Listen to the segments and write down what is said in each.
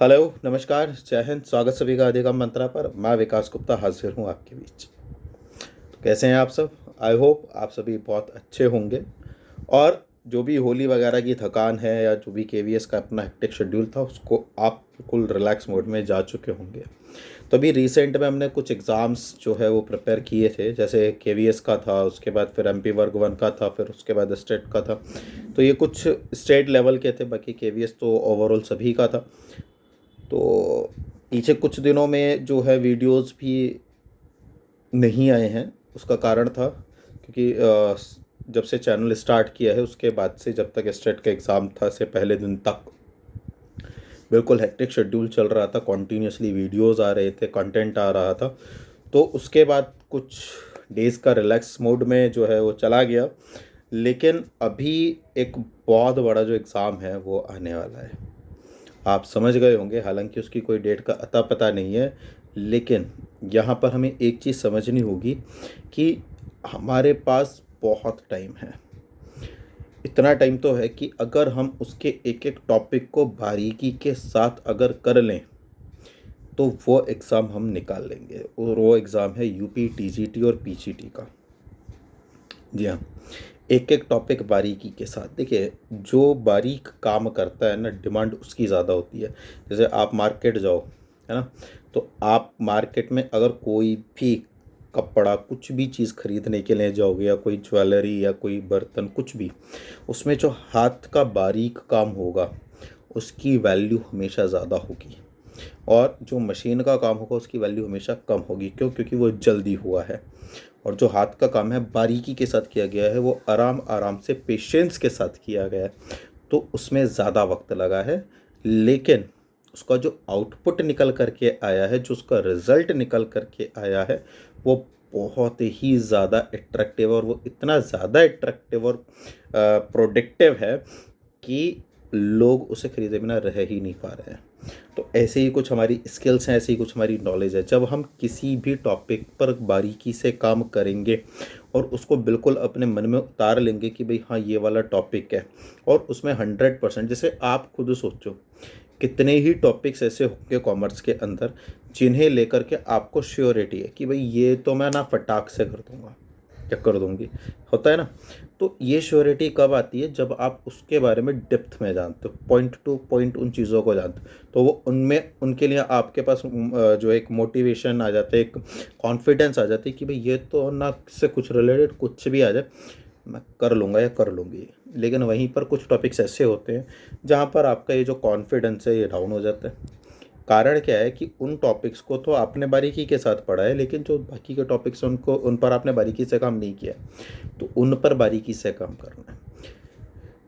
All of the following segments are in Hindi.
हेलो, नमस्कार, जय हिंद। स्वागत सभी का अधिगम मंत्रा पर। मैं विकास गुप्ता हाजिर हूँ आपके बीच। तो कैसे हैं आप सब? आई होप आप सभी बहुत अच्छे होंगे। और जो भी होली वगैरह की थकान है या जो भी केवीएस का अपना हेक्टिक शेड्यूल था उसको आप बिल्कुल रिलैक्स मोड में जा चुके होंगे। तो अभी रिसेंट में हमने कुछ एग्ज़ाम्स जो है वो प्रिपेयर किए थे, जैसे केवीएस का था, उसके बाद फिर एमपी वर्ग 1 का था, फिर उसके बाद स्टेट का था। तो ये कुछ स्टेट लेवल के थे, बाकी केवीएस तो ओवरऑल सभी का था। तो पीछे कुछ दिनों में जो है वीडियोस भी नहीं आए हैं। उसका कारण था क्योंकि जब से चैनल स्टार्ट किया है उसके बाद से, जब तक स्टेट का एग्ज़ाम था से पहले दिन तक बिल्कुल हेक्टिक शेड्यूल चल रहा था। कॉन्टीन्यूसली वीडियोस आ रहे थे, कंटेंट आ रहा था। तो उसके बाद कुछ डेज़ का रिलैक्स मोड में जो है वो चला गया। लेकिन अभी एक बहुत बड़ा जो एग्ज़ाम है वो आने वाला है। आप समझ गए होंगे, हालांकि उसकी कोई डेट का अता पता नहीं है। लेकिन यहाँ पर हमें एक चीज़ समझनी होगी कि हमारे पास बहुत टाइम है। इतना टाइम तो है कि अगर हम उसके एक एक टॉपिक को बारीकी के साथ अगर कर लें तो वो एग्ज़ाम हम निकाल लेंगे। और वो एग्ज़ाम है यूपी टीजीटी और पीजीटी का। जी हाँ, एक एक टॉपिक बारीकी के साथ। देखिए, जो बारीक काम करता है ना, डिमांड उसकी ज़्यादा होती है। जैसे आप मार्केट जाओ, है ना, तो आप मार्केट में अगर कोई भी कपड़ा कुछ भी चीज़ खरीदने के लिए जाओगे, या कोई ज्वेलरी या कोई बर्तन कुछ भी, उसमें जो हाथ का बारीक काम होगा उसकी वैल्यू हमेशा ज़्यादा होगी। और जो मशीन का काम होगा उसकी वैल्यू हमेशा कम होगी। क्यों? क्योंकि वो जल्दी हुआ है। और जो हाथ का काम है बारीकी के साथ किया गया है, वो आराम आराम से पेशेंस के साथ किया गया है, तो उसमें ज़्यादा वक्त लगा है। लेकिन उसका जो आउटपुट निकल करके आया है, जो उसका रिज़ल्ट निकल करके आया है, वो बहुत ही ज़्यादा अट्रैक्टिव, और वो इतना ज़्यादा अट्रैक्टिव और प्रोडक्टिव है कि लोग उसे खरीदे बिना रह ही नहीं पा रहे हैं। तो ऐसे ही कुछ हमारी स्किल्स हैं, ऐसे ही कुछ हमारी नॉलेज है। जब हम किसी भी टॉपिक पर बारीकी से काम करेंगे और उसको बिल्कुल अपने मन में उतार लेंगे कि भाई हाँ, ये वाला टॉपिक है, और उसमें 100%, जैसे आप खुद सोचो कितने ही टॉपिक्स ऐसे होंगे कॉमर्स के अंदर जिन्हें लेकर के आपको श्योरिटी है कि भाई ये तो मैं ना फटाक से कर दूंगा या कर दूंगी, होता है ना। तो ये श्योरिटी कब आती है? जब आप उसके बारे में डेप्थ में जानते हो, पॉइंट टू पॉइंट उन चीज़ों को जानते हो, तो वो उनमें उनके लिए आपके पास जो एक मोटिवेशन आ जाता है, एक कॉन्फिडेंस आ जाती है कि भाई ये तो ना से कुछ रिलेटेड कुछ भी आ जाए मैं कर लूँगा या कर लूँगी। लेकिन वहीं पर कुछ टॉपिक्स ऐसे होते हैं जहाँ पर आपका ये जो कॉन्फिडेंस है ये डाउन हो जाता है। कारण क्या है कि उन टॉपिक्स को तो आपने बारीकी के साथ पढ़ा है, लेकिन जो बाकी के टॉपिक्स हैं उनको, उन पर आपने बारीकी से काम नहीं किया है। तो उन पर बारीकी से काम करना है।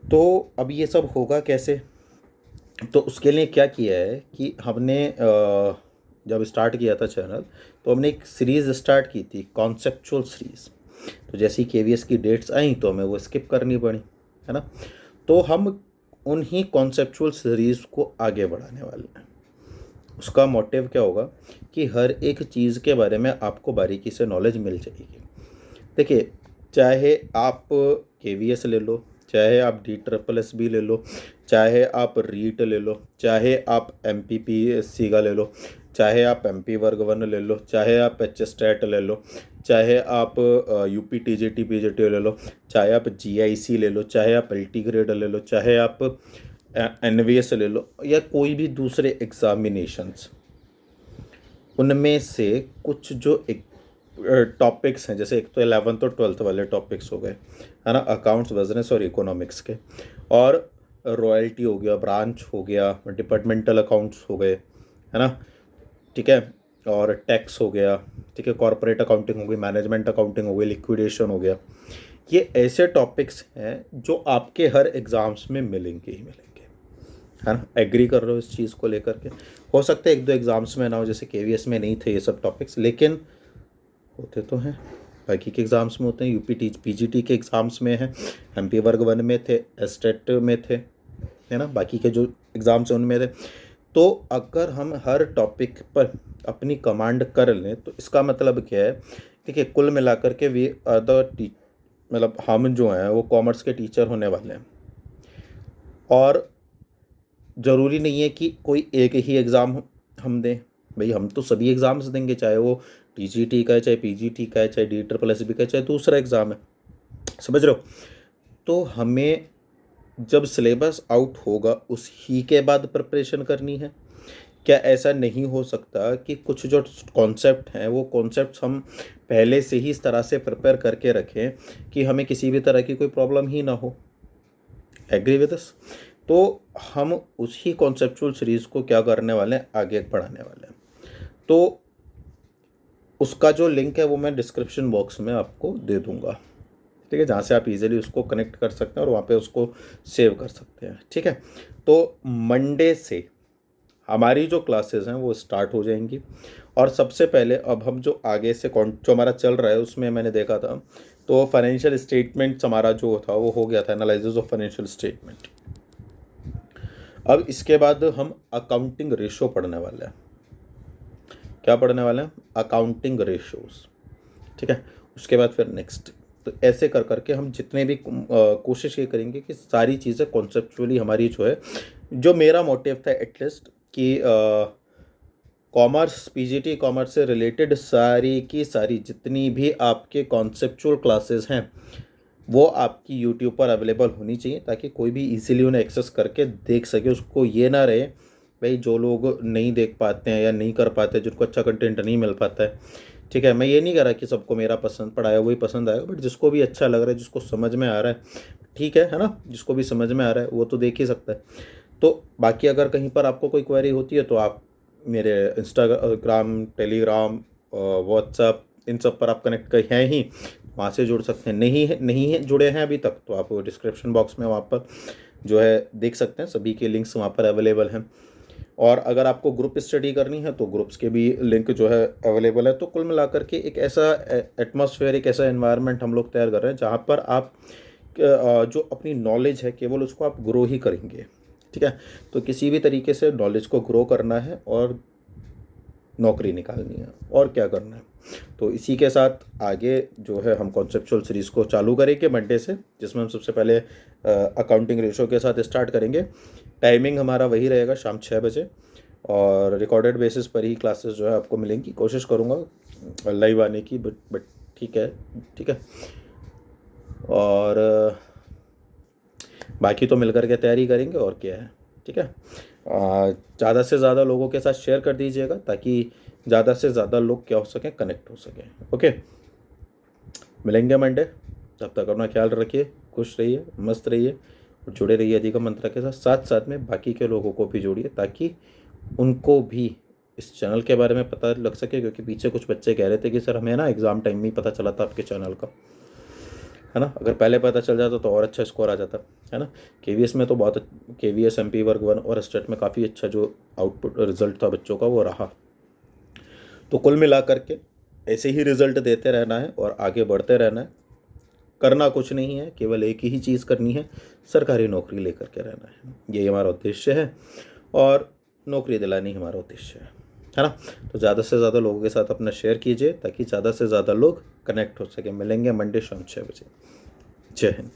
तो अब ये सब होगा कैसे? तो उसके लिए क्या किया है कि हमने जब स्टार्ट किया था चैनल, तो हमने एक सीरीज़ स्टार्ट की थी, कॉन्सेप्चुअल सीरीज़। तो जैसी केवीएस की डेट्स आई तो हमें वो स्किप करनी पड़ी, है ना। तो हम उन्हीं कॉन्सेप्चुअल सीरीज़ को आगे बढ़ाने वाले हैं। उसका मोटिव क्या होगा कि हर एक चीज़ के बारे में आपको बारीकी से नॉलेज मिल जाएगी। देखिए, चाहे आप केवीएस ले लो, चाहे आप डी ट्रिपल एस बी ले लो, चाहे आप रीट ले लो, चाहे आप M P P S C का ले लो, चाहे आप एम पी वर्ग 1 ले लो, चाहे आप एच स्टैट ले लो, चाहे आप UP T G T P G T ले लो, चाहे आप जी आई सी ले लो, चाहे आप एल टी ग्रेड ले लो, चाहे आप एन वी एस ले लो, या कोई भी दूसरे एग्ज़ामिनेशंस, उनमें से कुछ जो एक टॉपिक्स हैं, जैसे एक तो 11th और 12th वाले टॉपिक्स हो गए, है ना, अकाउंट्स, बिजनेस और इकोनॉमिक्स के, और रॉयल्टी हो गया, ब्रांच हो गया, डिपार्टमेंटल अकाउंट्स हो गए, है ना, ठीक है, और टैक्स हो गया, ठीक है, कॉर्पोरेट अकाउंटिंग हो गई, मैनेजमेंट अकाउंटिंग हो गई, लिक्विडेशन हो गया। ये ऐसे टॉपिक्स हैं जो आपके हर एग्ज़ाम्स में मिलेंगे ही मिलेंगे, है ना। एग्री कर रहे हो इस चीज़ को लेकर के? हो सकता है एक दो एग्ज़ाम्स में ना हो, जैसे केवीएस में नहीं थे ये सब टॉपिक्स, लेकिन होते तो हैं, बाकी के एग्ज़ाम्स में होते हैं। यूपी टी पीजीटी के एग्ज़ाम्स में हैं, एमपी वर्ग 1 में थे, एस्टेट में थे, है ना, बाकी के जो एग्ज़ाम्स हैं उनमें थे। तो अगर हम हर टॉपिक पर अपनी कमांड कर लें तो इसका मतलब क्या है? देखिए, कुल मिलाकर के वी आर द मतलब हम जो हैं वो कॉमर्स के टीचर होने वाले हैं। और ज़रूरी नहीं है कि कोई एक ही एग्ज़ाम हम दें। भाई हम तो सभी एग्ज़ाम्स देंगे, चाहे वो टीजीटी का है, चाहे पीजीटी का है, चाहे DSSB का है, चाहे दूसरा एग्ज़ाम है, समझ रहे हो। तो हमें जब सिलेबस आउट होगा उसी के बाद प्रिपरेशन करनी है। क्या ऐसा नहीं हो सकता कि कुछ जो कॉन्सेप्ट हैं वो कॉन्सेप्ट्स हम पहले से ही इस तरह से प्रिपेयर करके रखें कि हमें किसी भी तरह की कोई प्रॉब्लम ही ना हो। Agree with us. तो हम उसी कॉन्सेप्चुअल सीरीज़ को क्या करने वाले हैं, आगे बढ़ाने वाले हैं। तो उसका जो लिंक है वो मैं डिस्क्रिप्शन बॉक्स में आपको दे दूंगा, ठीक है, जहाँ से आप इजीली उसको कनेक्ट कर सकते हैं और वहाँ पे उसको सेव कर सकते हैं, ठीक है। तो मंडे से हमारी जो क्लासेस हैं वो स्टार्ट हो जाएंगी। और सबसे पहले अब हम जो आगे से जो हमारा चल रहा है उसमें मैंने देखा था तो फाइनेंशियल स्टेटमेंट्स हमारा जो था वो हो गया था, एनालिसिस ऑफ फाइनेंशियल स्टेटमेंट। अब इसके बाद हम अकाउंटिंग रेशो पढ़ने वाले हैं। क्या पढ़ने वाले हैं, अकाउंटिंग रेशोज, ठीक है। उसके बाद फिर नेक्स्ट, तो ऐसे कर करके हम जितने भी कोशिश ये करेंगे कि सारी चीज़ें कॉन्सेप्चुअली हमारी जो है, जो मेरा मोटिव था एटलीस्ट कि कॉमर्स पीजीटी कॉमर्स से रिलेटेड सारी की सारी जितनी भी आपके कॉन्सेप्चुअल क्लासेस हैं वो आपकी यूट्यूब पर अवेलेबल होनी चाहिए, ताकि कोई भी इजीली उन्हें एक्सेस करके देख सके। उसको ये ना रहे भाई जो लोग नहीं देख पाते हैं या नहीं कर पाते, जिनको अच्छा कंटेंट नहीं मिल पाता है, ठीक है। मैं ये नहीं कह रहा कि सबको मेरा पसंद पढ़ाया वही पसंद आएगा, बट जिसको भी अच्छा लग रहा है, जिसको समझ में आ रहा है, ठीक है ना, जिसको भी समझ में आ रहा है वो तो देख ही सकता है। तो बाकी अगर कहीं पर आपको कोई क्वेरी होती है तो आप मेरे इंस्टाग्राम, टेलीग्राम, व्हाट्सअप, इन सब पर आप कनेक्ट हैं ही, वहाँ से जुड़ सकते हैं। नहीं है जुड़े हैं अभी तक तो आप डिस्क्रिप्शन बॉक्स में वहाँ पर जो है देख सकते हैं, सभी के लिंक्स वहाँ पर अवेलेबल हैं। और अगर आपको ग्रुप स्टडी करनी है तो ग्रुप्स के भी लिंक जो है अवेलेबल है। तो कुल मिलाकर के एक ऐसा एटमॉस्फेयर, एक ऐसा एनवायरनमेंट हम लोग तैयार कर रहे हैं जहाँ पर आप जो अपनी नॉलेज है केवल उसको आप ग्रो ही करेंगे, ठीक है। तो किसी भी तरीके से नॉलेज को ग्रो करना है और नौकरी निकालनी है, और क्या करना है। तो इसी के साथ आगे जो है हम कॉन्सेप्चुअल सीरीज़ को चालू करेंगे मंडे से, जिसमें हम सबसे पहले अकाउंटिंग रेशो के साथ स्टार्ट करेंगे। टाइमिंग हमारा वही रहेगा, शाम 6 बजे, और रिकॉर्डेड बेसिस पर ही क्लासेस जो है आपको मिलेंगी। कोशिश करूँगा लाइव आने की, बट ठीक है, ठीक है। और बाकी तो मिलकर के तैयारी करेंगे और क्या है, ठीक है। ज़्यादा से ज़्यादा लोगों के साथ शेयर कर दीजिएगा ताकि ज़्यादा से ज़्यादा लोग क्या हो सकें, कनेक्ट हो सकें। ओके, मिलेंगे मंडे, तब तक अपना ख्याल रखिए, खुश रहिए, मस्त रहिए और जुड़े रहिए अधिगम मंत्रा के साथ। साथ साथ में बाकी के लोगों को भी जोड़िए ताकि उनको भी इस चैनल के बारे में पता लग सके, क्योंकि पीछे कुछ बच्चे कह रहे थे कि सर हमें ना एग्ज़ाम टाइम में ही पता चला था आपके चैनल का, है ना। अगर पहले पता चल जाता तो और अच्छा स्कोर आ जाता, है ना। केवीएस में तो बहुत, केवीएस एमपी वर्ग 1 और स्टेट में काफ़ी अच्छा जो आउटपुट रिजल्ट था बच्चों का वो रहा। तो कुल मिला करके ऐसे ही रिजल्ट देते रहना है और आगे बढ़ते रहना है। करना कुछ नहीं है, केवल एक ही चीज़ करनी है, सरकारी नौकरी लेकर के रहना है। यही हमारा उद्देश्य है और नौकरी दिलानी हमारा उद्देश्य है ना। तो ज़्यादा से ज़्यादा लोगों के साथ अपना शेयर कीजिए ताकि ज़्यादा से ज़्यादा लोग कनेक्ट हो सके। मिलेंगे मंडे शाम 6 बजे। जय हिंद।